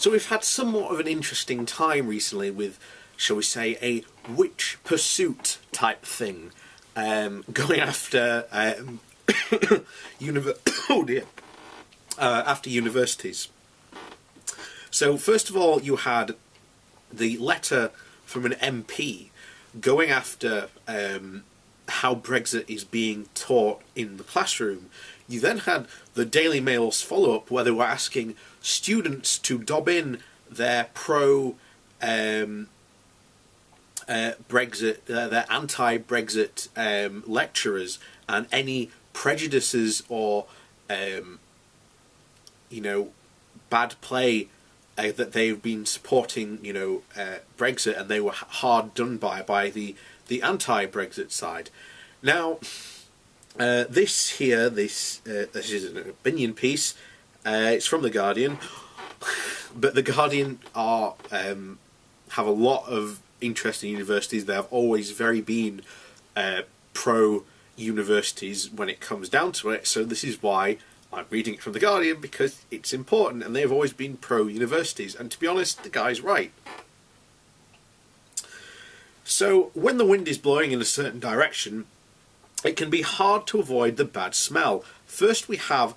So we've had somewhat of an interesting time recently with, shall we say, a witch pursuit type thing, going after after universities. So first of all, you had the letter from an MP going after how Brexit is being taught in the classroom. You then had the Daily Mail's follow-up where they were asking students to dob in their Brexit, their anti-Brexit lecturers, and any prejudices or bad play that they've been supporting, Brexit, and they were hard done by the anti-Brexit side. Now, this is an opinion piece. It's from The Guardian, but The Guardian have a lot of interest in universities. They have always been pro-universities when it comes down to it, so this is why I'm reading it from The Guardian, because it's important, and they've always been pro-universities, and to be honest, the guy's right. So, when the wind is blowing in a certain direction, it can be hard to avoid the bad smell. First we have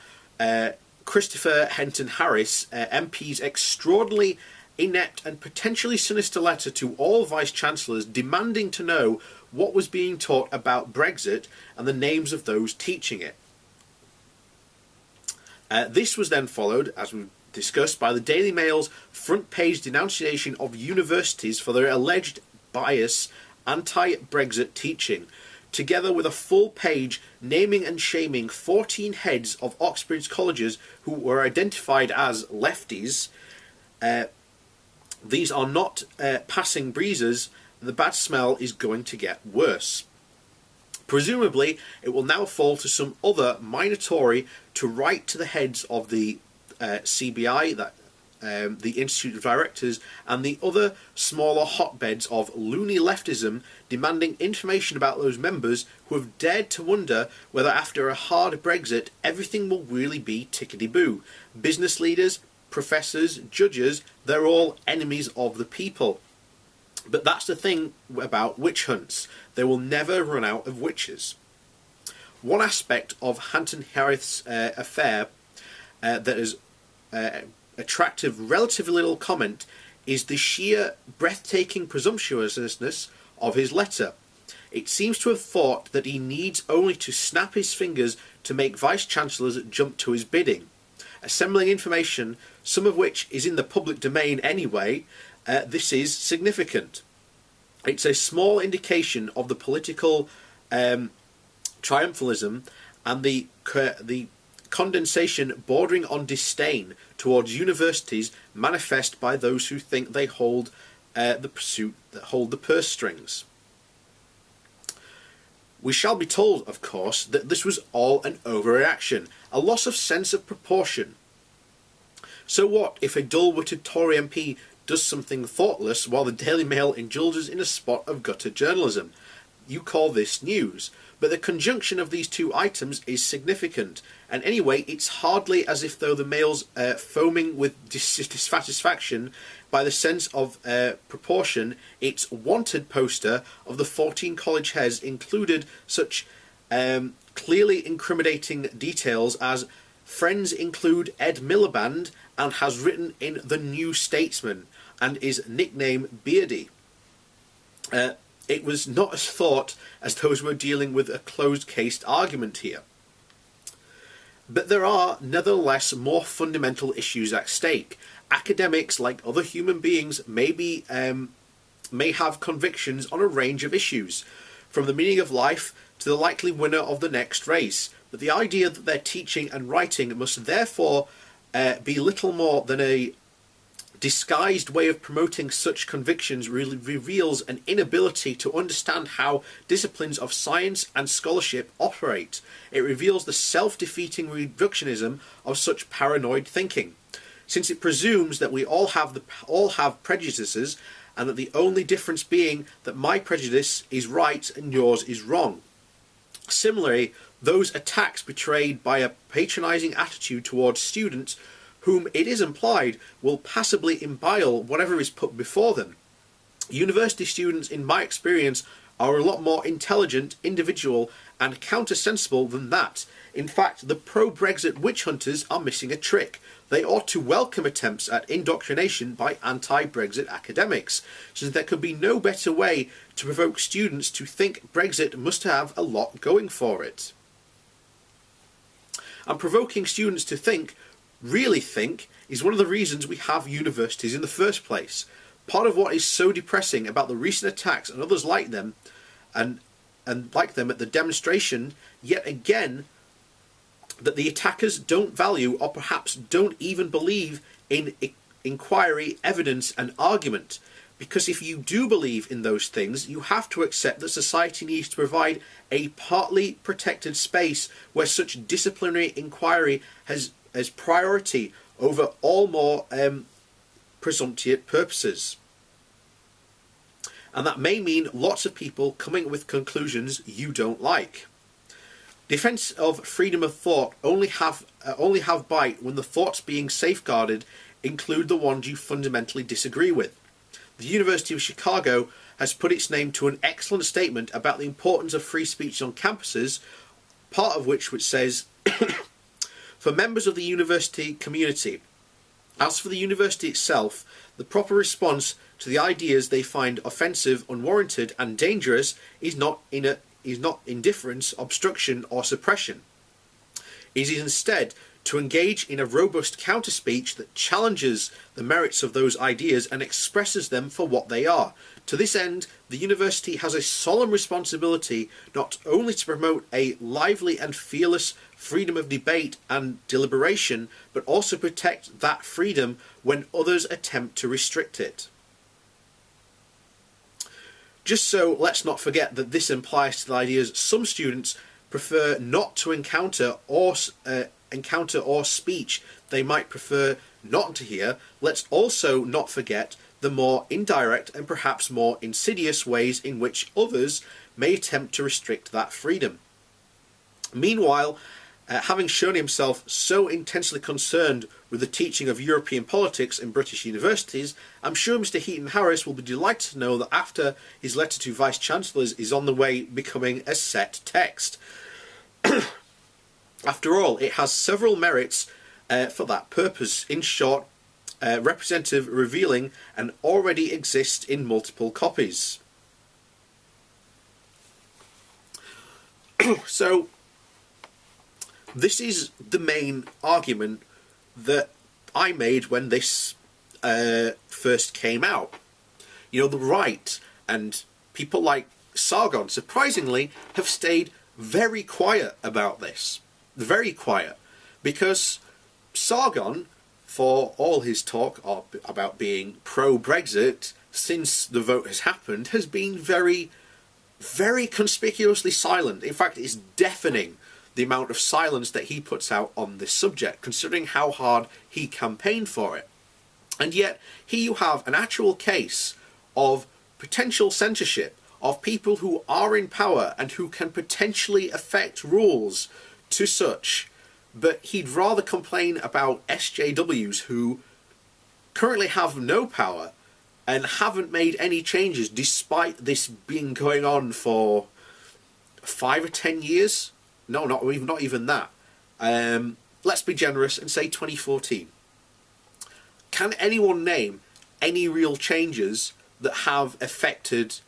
Christopher Henton Harris, MP's extraordinarily inept and potentially sinister letter to all Vice-Chancellors demanding to know what was being taught about Brexit and the names of those teaching it. This was then followed, as we discussed, by the Daily Mail's front-page denunciation of universities for their alleged bias anti-Brexit teaching, together with a full page naming and shaming 14 heads of Oxford's colleges who were identified as lefties. These are not passing breezes. The bad smell is going to get worse. Presumably, it will now fall to some other minor Tory to write to the heads of the CBI, the Institute of Directors, and the other smaller hotbeds of loony leftism, demanding information about those members who have dared to wonder whether after a hard Brexit everything will really be tickety-boo. Business leaders, professors, judges, they're all enemies of the people. But that's the thing about witch hunts. They will never run out of witches. One aspect of Henton Harris' affair that is attractive relatively little comment is the sheer breathtaking presumptuousness of his letter. It seems to have thought that he needs only to snap his fingers to make Vice-Chancellors jump to his bidding. Assembling information, some of which is in the public domain anyway, this is significant. It's a small indication of the political triumphalism and the condensation bordering on disdain towards universities manifest by those who think they hold the purse strings. We shall be told, of course, that this was all an overreaction, a loss of sense of proportion. So what if a dull-witted Tory MP does something thoughtless while the Daily Mail indulges in a spot of gutter journalism? You call this news. But the conjunction of these two items is significant, and anyway, it's hardly as if though the Mail's foaming with dissatisfaction by the sense of proportion, its wanted poster of the 14 college heads included such clearly incriminating details as friends include Ed Miliband and has written in the New Statesman and is nicknamed Beardy. It was not as thought as those who were dealing with a closed-cased argument here. But there are nevertheless more fundamental issues at stake. Academics, like other human beings, may have convictions on a range of issues, from the meaning of life to the likely winner of the next race. But the idea that their teaching and writing must therefore be little more than a disguised way of promoting such convictions really reveals an inability to understand how disciplines of science and scholarship operate. It reveals the self-defeating reductionism of such paranoid thinking, since it presumes that we all have prejudices, and that the only difference being that my prejudice is right and yours is wrong. Similarly, those attacks betrayed by a patronising attitude towards students whom it is implied will passively imbue whatever is put before them. University students, in my experience, are a lot more intelligent, individual, and counter-sensible than that. In fact, the pro-Brexit witch hunters are missing a trick. They ought to welcome attempts at indoctrination by anti-Brexit academics, since there could be no better way to provoke students to think Brexit must have a lot going for it. And provoking students to think, really think, is one of the reasons we have universities in the first place. Part of what is so depressing about the recent attacks and others like them, and like them at the demonstration, yet again, that the attackers don't value or perhaps don't even believe in inquiry, evidence and argument. Because if you do believe in those things, you have to accept that society needs to provide a partly protected space where such disciplinary inquiry has priority over all more presumptive purposes. And that may mean lots of people coming with conclusions you don't like. Defence of freedom of thought only have bite when the thoughts being safeguarded include the ones you fundamentally disagree with. The University of Chicago has put its name to an excellent statement about the importance of free speech on campuses, part of which says, for members of the university community, as for the university itself, the proper response to the ideas they find offensive, unwarranted and dangerous is not indifference, obstruction or suppression. It is instead to engage in a robust counter-speech that challenges the merits of those ideas and expresses them for what they are. To this end, the university has a solemn responsibility not only to promote a lively and fearless freedom of debate and deliberation, but also protect that freedom when others attempt to restrict it. Just so, let's not forget that this implies to the ideas some students prefer not to encounter or speech they might prefer not to hear. Let's also not forget the more indirect and perhaps more insidious ways in which others may attempt to restrict that freedom. Meanwhile, having shown himself so intensely concerned with the teaching of European politics in British universities, I'm sure Mr. Heaton Harris will be delighted to know that after his letter to Vice-Chancellors is on the way becoming a set text. After all, it has several merits for that purpose. In short, representative, revealing, and already exist in multiple copies. So, this is the main argument that I made when this first came out. You know, the right and people like Sargon, surprisingly, have stayed very quiet about this. Very quiet. Because Sargon, for all his talk about being pro-Brexit since the vote has happened, has been very, very conspicuously silent. In fact, it's deafening the amount of silence that he puts out on this subject, considering how hard he campaigned for it. And yet, here you have an actual case of potential censorship of people who are in power and who can potentially affect rules to such, but he'd rather complain about SJWs who currently have no power and haven't made any changes despite this being going on for 5 or 10 years. No, not even that. Let's be generous and say 2014. Can anyone name any real changes that have affected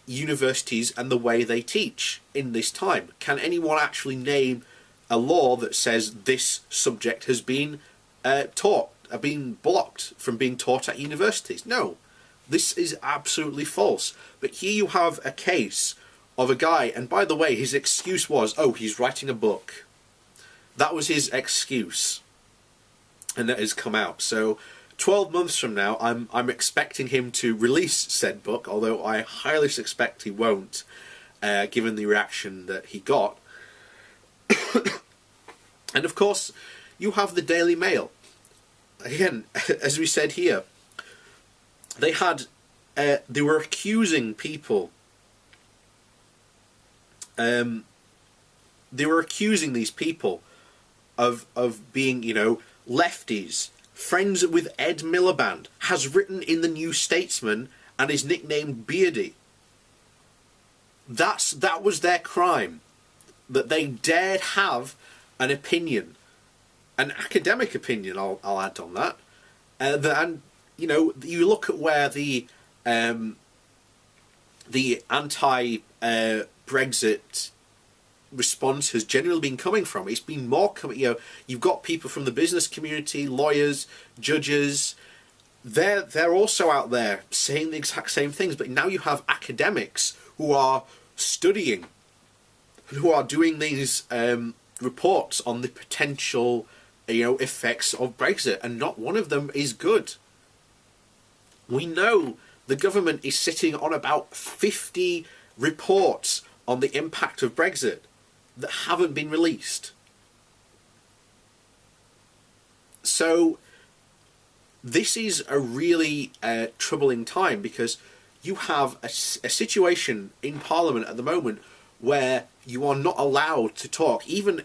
universities and the way they teach in this time? Can anyone actually name a law that says this subject has been been blocked from being taught at universities? No, this is absolutely false. But here you have a case of a guy, and by the way, his excuse was, oh, he's writing a book. That was his excuse, and that has come out. So 12 months from now, I'm expecting him to release said book, although I highly suspect he won't, given the reaction that he got. And of course, you have the Daily Mail. Again, as we said here, they were accusing people. They were accusing these people of being, you know, lefties friends with Ed Miliband, has written in the New Statesman and is nicknamed Beardy. That was their crime, that they dared have an opinion, an academic opinion. I'll add on that, and you know, you look at where the anti-Brexit response has generally been coming from. It's been more coming, you know, you've got people from the business community, lawyers, judges. They're also out there saying the exact same things, but now you have academics who are studying, who are doing these reports on the potential, you know, effects of Brexit, and not one of them is good. We know the government is sitting on about 50 reports on the impact of Brexit that haven't been released. So this is a really troubling time, because you have a situation in Parliament at the moment where you are not allowed to talk, even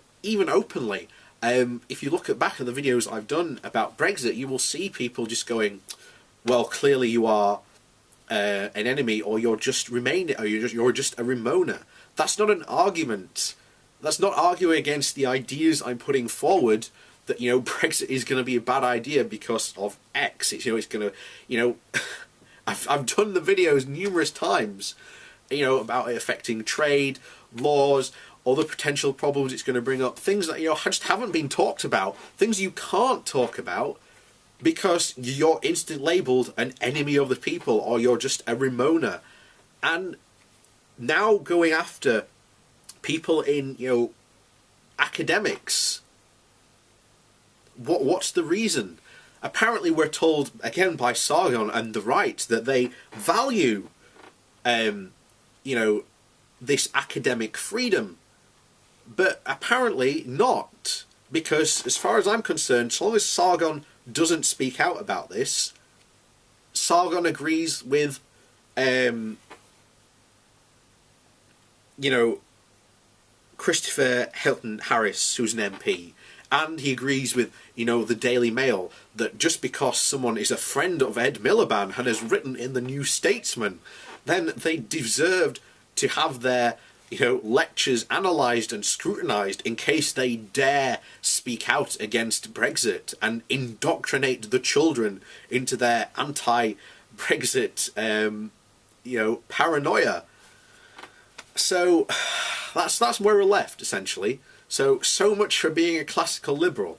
openly. If you look back at the videos I've done about Brexit, you will see people just going, well, clearly you are an enemy, or you're just remaining, or you're just a Remoaner. That's not an argument. That's not arguing against the ideas I'm putting forward, that, you know, Brexit is going to be a bad idea because of X. It's, you know, it's going to, you know, I've done the videos numerous times, you know, about it affecting trade, laws, all the potential problems it's going to bring up, things that, you know, just haven't been talked about, things you can't talk about because you're instant labelled an enemy of the people, or you're just a Remoaner. And now going after people in, you know, academics, what's the reason? Apparently we're told, again by Sargon and the right, that they value, you know, this academic freedom. But apparently not, because as far as I'm concerned, so long as Sargon doesn't speak out about this, Sargon agrees with, you know, Christopher Hilton Harris, who's an MP, and he agrees with, you know, the Daily Mail, that just because someone is a friend of Ed Miliband and has written in the New Statesman, then they deserved to have their, you know, lectures analysed and scrutinised in case they dare speak out against Brexit and indoctrinate the children into their anti-Brexit, you know, paranoia. So that's where we're left, essentially. So much for being a classical liberal.